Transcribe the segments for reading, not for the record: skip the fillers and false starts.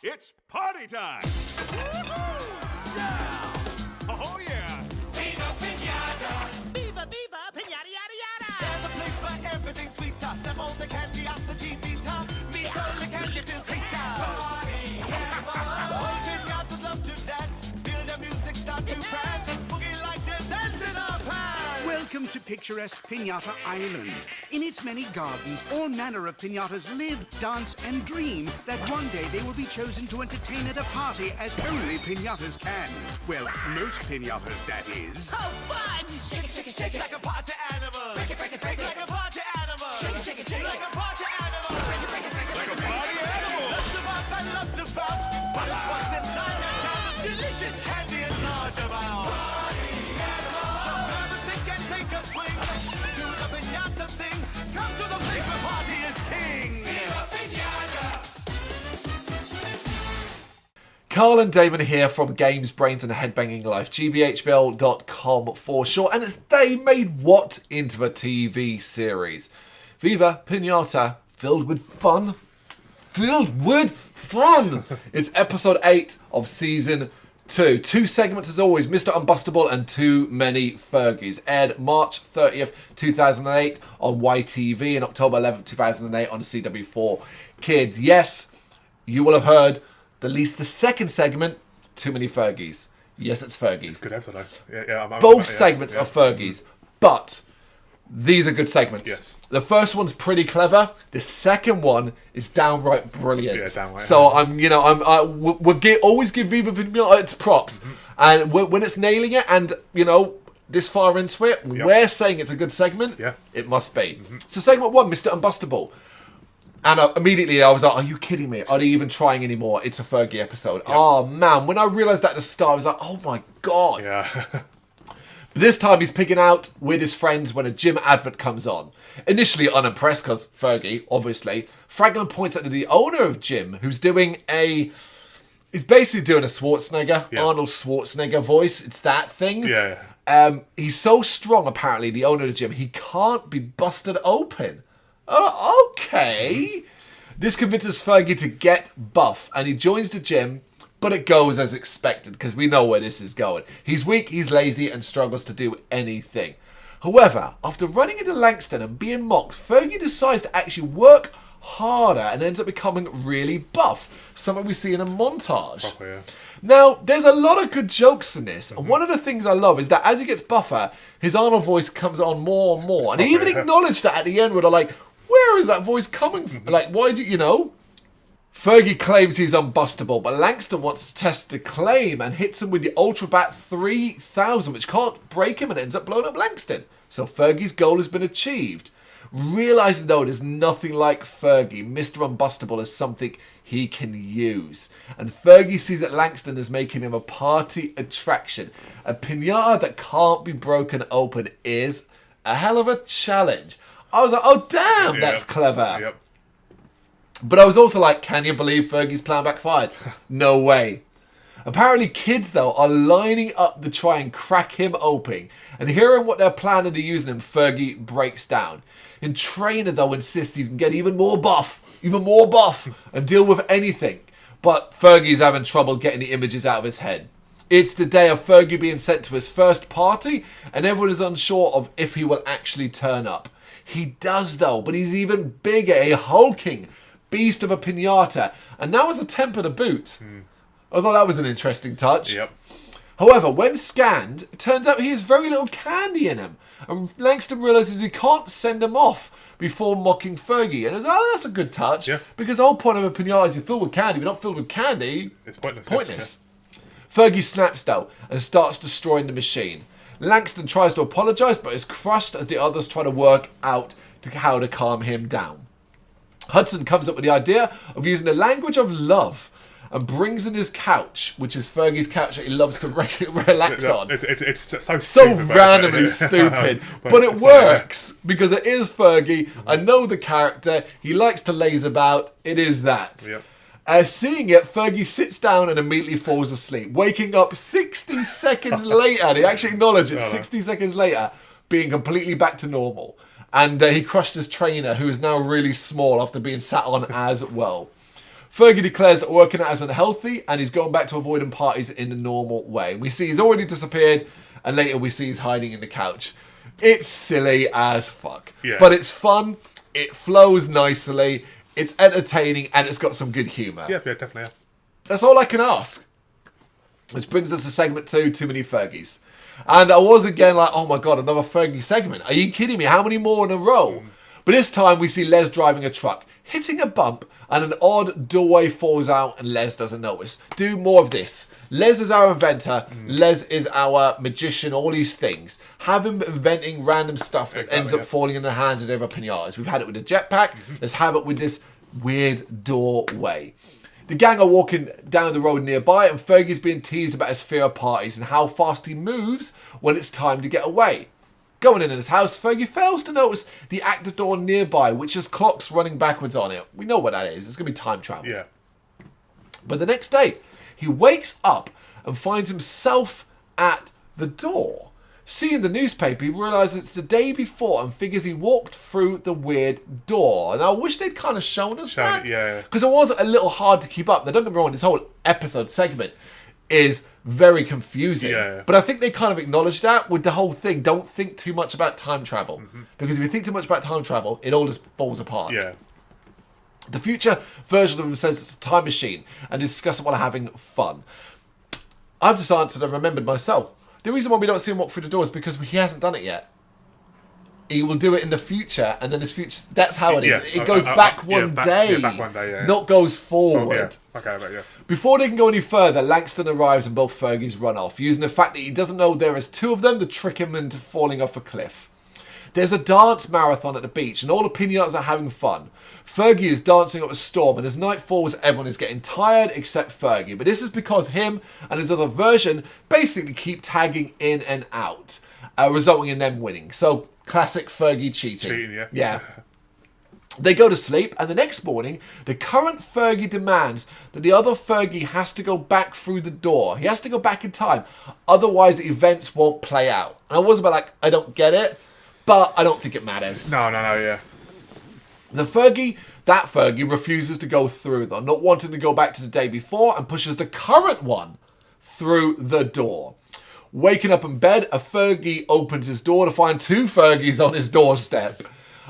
It's party time! Woohoo! Yeah! Oh, yeah! Viva Pinata! Viva, viva, pinata, yada, yada! There's a place where everything's sweeter. Step on the candiosity meter. Meet all the candy-filled creatures. Party animal! All pinatas love to dance. Feel the music start to prance. Boogie like they're dancing our pants. Welcome to picturesque Pinata Island. In its many gardens, all manner of pinatas live, dance, and dream that one day they will be chosen to entertain at a party as only pinatas can. Well, most pinatas, that is. How fun! Shake it, shake it, shake it. Like a party animal. Break it, break it, break it. Like a party animal. Shake it, shake it, shake it. Like a party animal. Break it, break it, break it. Like a party animal! Love to rock and love to bounce. But it's what's inside that counts. Delicious candy in large amounts. Party animal! So grab a stick and take a swing. Do the pinata thing. Come to the place where party is king. Viva Pinata! Carl and Damon here from Games, Brains and a Head-Banging Life, gbhblofficial.com for short, and they made what into a TV series? Viva Pinata, filled with fun. Filled with fun! It's episode 8 of season 2. 2 segments as always, Mr. Unbustable and Too Many Fergys. Aired March 30th, 2008 on YTV and October 11th, 2008 on CW4 Kids. Yes, you will have heard at least the second segment, Too Many Fergys. Yes, it's Fergie. Good episode, though. Yeah. Both segments are Fergys, but these are good segments. Yes. The first one's pretty clever. The second one is downright brilliant. Yeah, downright. So we'll always give Viva Pin its props, and when it's nailing it, and this far into it, we're saying it's a good segment. Yeah. It must be. So segment 1, Mr. Unbustable. And immediately I was like, are you kidding me? Are they even trying anymore? It's a Fergie episode. Yep. Oh, man. When I realised that at the start, I was like, oh, my God. Yeah. But this time he's picking out with his friends when a gym advert comes on. Initially unimpressed because Fergie, obviously. Franklin points out to the owner of gym who's doing he's basically doing a Schwarzenegger, Arnold Schwarzenegger voice. It's that thing. Yeah. He's so strong, apparently, the owner of the gym, he can't be busted open. Oh, okay. This convinces Fergie to get buff, and he joins the gym, but it goes as expected, because we know where this is going. He's weak, he's lazy, and struggles to do anything. However, after running into Langston and being mocked, Fergie decides to actually work harder and ends up becoming really buff, something we see in a montage. Proper, yeah. Now, there's a lot of good jokes in this, and one of the things I love is that as he gets buffer, his Arnold voice comes on more and more, and he even acknowledged that at the end where they're like, where is that voice coming from? Like, why do you know? Fergie claims he's unbustable, but Langston wants to test the claim and hits him with the Ultra Bat 3000, which can't break him and ends up blowing up Langston. So Fergie's goal has been achieved. Realising, though, there's nothing like Fergie, Mr. Unbustable is something he can use. And Fergie sees that Langston is making him a party attraction. A pinata that can't be broken open is a hell of a challenge. I was like, oh, damn, that's clever. Yep. But I was also like, can you believe Fergie's plan backfired? No way. Apparently kids, though, are lining up to try and crack him open. And hearing what they're planning to use him, Fergie breaks down. And Trainer, though, insists you can get even more buff, and deal with anything. But Fergie's having trouble getting the images out of his head. It's the day of Fergie being sent to his first party, and everyone is unsure of if he will actually turn up. He does, though, but he's even bigger, a hulking beast of a pinata, and now has a temper to boot. I thought that was an interesting touch. Yep. However, when scanned, it turns out he has very little candy in him, and Langston realises he can't send him off before mocking Fergie. And I was like, oh, that's a good touch, because the whole point of a pinata is you're filled with candy. If you're not filled with candy, it's pointless. Yeah. Fergie snaps, though, and starts destroying the machine. Langston tries to apologise, but is crushed as the others try to work out how to calm him down. Hudson comes up with the idea of using the language of love and brings in his couch, which is Fergie's couch that he loves to relax on. It's so stupid, randomly stupid. But it works, because it is Fergie. I know the character. He likes to laze about. It is that. Yep. Seeing it, Fergie sits down and immediately falls asleep, waking up 60 seconds later. They actually acknowledge it, 60 seconds later, being completely back to normal. And he crushed his trainer, who is now really small after being sat on as well. Fergie declares that working out is unhealthy and he's going back to avoiding parties in the normal way. And we see he's already disappeared, and later we see he's hiding in the couch. It's silly as fuck. Yeah. But it's fun, it flows nicely, it's entertaining, and it's got some good humour. Yeah, definitely. Yeah. That's all I can ask. Which brings us to segment 2, Too Many Fergys. And I was again like, oh my god, another Fergie segment. Are you kidding me? How many more in a row? But this time we see Les driving a truck, hitting a bump, and an odd doorway falls out and Les doesn't notice. Do more of this. Les is our inventor. Les is our magician, all these things. Have him inventing random stuff that ends up falling in the hands of the other pinatas. We've had it with the jetpack. Let's have it with this weird doorway. The gang are walking down the road nearby, and Fergie's being teased about his fear of parties and how fast he moves when it's time to get away. Going in his house, Fergie fails to notice the active door nearby, which has clocks running backwards on it. We know what that is. It's going to be time travel. Yeah. But the next day, he wakes up and finds himself at the door. Seeing the newspaper, he realises it's the day before and figures he walked through the weird door. And I wish they'd kind of shown us that. Yeah. Because it was a little hard to keep up. Now, don't get me wrong, this whole episode segment is very confusing. Yeah. But I think they kind of acknowledged that with the whole thing. Don't think too much about time travel. Because if you think too much about time travel, it all just falls apart. Yeah. The future version of him says it's a time machine and discuss it while having fun. I've just answered and remembered myself. The reason why we don't see him walk through the door is because he hasn't done it yet. He will do it in the future, and then his future. That's how it is. Yeah. It goes back one day, back one day, yeah. not goes forward. Yeah. Okay, but yeah. Before they can go any further, Langston arrives and both Fergies run off, using the fact that he doesn't know there is two of them to trick him into falling off a cliff. There's a dance marathon at the beach, and all the pinatas are having fun. Fergie is dancing up a storm, and as night falls, everyone is getting tired except Fergie. But this is because him and his other version basically keep tagging in and out, resulting in them winning. So, classic Fergie cheating. Yeah. They go to sleep, and the next morning, the current Fergie demands that the other Fergie has to go back through the door. He has to go back in time, otherwise events won't play out. And I was about like, I don't get it, but I don't think it matters. No, yeah. The that Fergie refuses to go through though, not wanting to go back to the day before, and pushes the current one through the door. Waking up in bed, a Fergie opens his door to find two Fergies on his doorstep.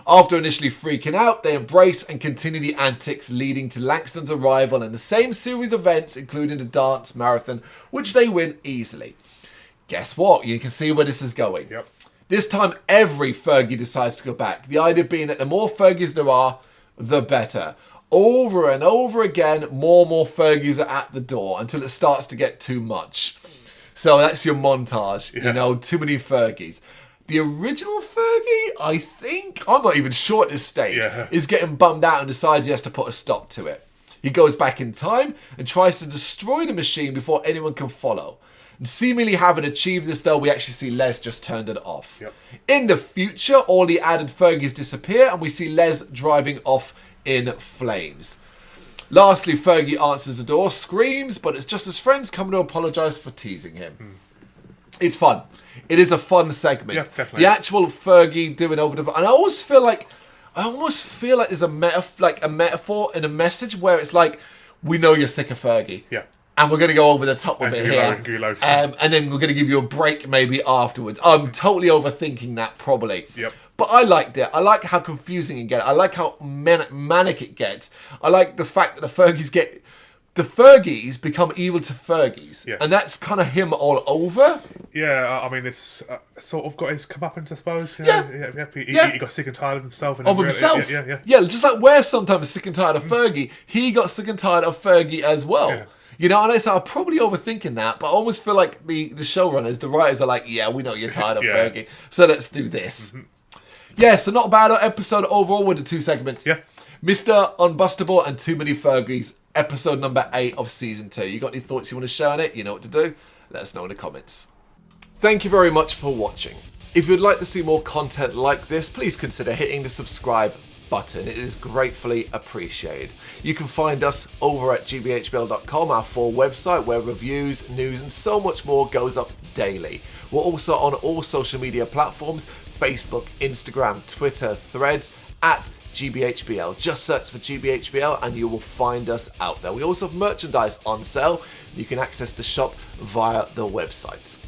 After initially freaking out, they embrace and continue the antics, leading to Langston's arrival and the same series of events, including the dance marathon, which they win easily. Guess what? You can see where this is going. Yep. This time, every Fergie decides to go back. The idea being that the more Fergies there are, the better. Over and over again, more and more Fergies are at the door until it starts to get too much. So that's your montage, you know, too many Fergies. The original Fergie, I think, I'm not even sure at this stage, is getting bummed out and decides he has to put a stop to it. He goes back in time and tries to destroy the machine before anyone can follow. And seemingly having achieved this, though, we actually see Les just turned it off. Yep. In the future, all the added Fergies disappear, and we see Les driving off in flames. Lastly, Fergie answers the door, screams, but it's just his friends coming to apologise for teasing him. It's fun. It is a fun segment. Yeah, definitely. The actual Fergie doing over the... And I almost feel like there's a metaphor and a message where it's like, we know you're sick of Fergie. Yeah. And we're going to go over the top with And it give you here. loads, give you loads. And then we're going to give you a break maybe afterwards. I'm totally overthinking that probably. Yep. But I liked it. I like how confusing it gets. I like how manic it gets. I like the fact that the Fergies become evil to Fergies. Yes. And that's kind of him all over. Yeah, I mean, it's sort of got his comeuppance, I suppose. You Yeah. know? Yeah. He got sick and tired of himself. And Of himself. Yeah. Just like we're sometimes sick and tired of Fergie, he got sick and tired of Fergie as well. Yeah. You know, and I'm probably overthinking that, but I almost feel like the showrunners, the writers are like, yeah, we know you're tired of Fergie, so let's do this. Yeah, so not a bad episode overall with the two segments. Yeah. Mr. Unbustable and Too Many Fergies, episode number 8 of season 2. You got any thoughts you want to share on it? You know what to do. Let us know in the comments. Thank you very much for watching. If you'd like to see more content like this, please consider hitting the subscribe button. It is gratefully appreciated. You can find us over at gbhbl.com, our full website where reviews, news and so much more goes up daily. We're also on all social media platforms, Facebook, Instagram, Twitter, Threads, at GBHBL. Just search for GBHBL and you will find us out there. We also have merchandise on sale. You can access the shop via the website.